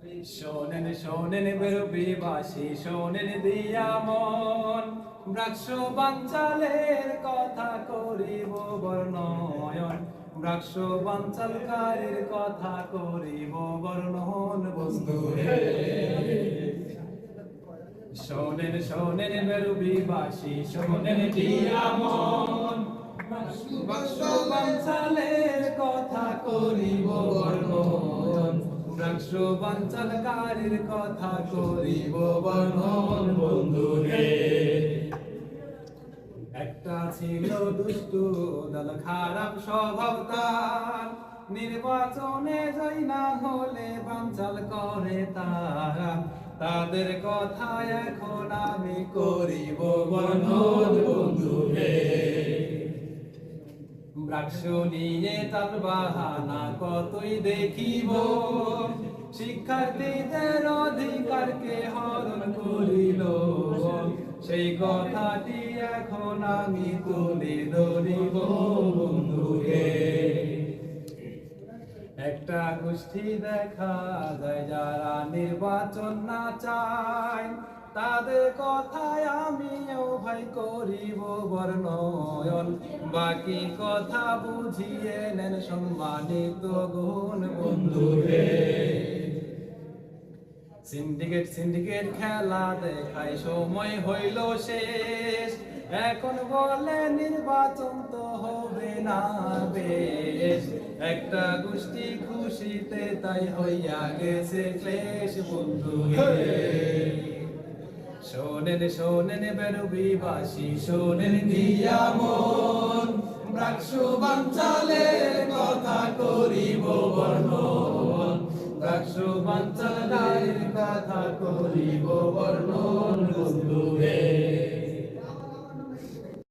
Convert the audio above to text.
শোনেন শোনেন বেরুবিবাসী, শোনেন দিয়া মন, বৃক্ষ বাঞ্চালের কথা করিব বর্ণয়ন, বৃক্ষ বাঞ্চালকারীর কথা করিব বর্ণন বন্ধুরে। শোনেন শোনেন বেরুবিবাসী, শোনেন দিয়া মন, বৃক্ষ বাঞ্চালের কথা করিব বর্ণয়ন, বৃক্ষ বাঞ্চালকারীর কথা করিব বর্ণন বন্ধুরে। একটা ছিল দুষ্টু দল, খারাপ স্বভাব তার, নির্বাচনে জয় না হলে বানচাল করে তারা, তাদের কথা এখন আমি করিব বর্ণন বন্ধুরে। বৃক্ষ নিয়ে তাল বাহানা কতই দেখিব, শিক্ষার্থীদের অধিকারকে হরণ করিল, সেই কথাটি এখন আমি তুলে ধরিব বন্ধুরে। একটা গোষ্ঠী দেখা যায় যারা নির্বাচন না চায়, তাদের কথায় আমিও ভাই করিব বর্ণয়ন, বাকি কথা বুঝিয়ে নেন সম্মানিত গুণ বন্ধুরে। সিন্ডিকেট সিন্ডিকেট খেলা দেখায় সময় হইল শেষ, এখন বলে নির্বাচন তো হবে না বেশ, একটা গোষ্ঠী খুশিতে তাই হইয়া গেছে ক্লেশ বন্ধুরে। শোনেন শোনেন বেরুবিবাসী, শোনেন দিয়া মন, বৃক্ষ বাঞ্চালের কথা করিব বর্ণন, বৃক্ষ বাঞ্চালকারীর কথা করিব বর্ণন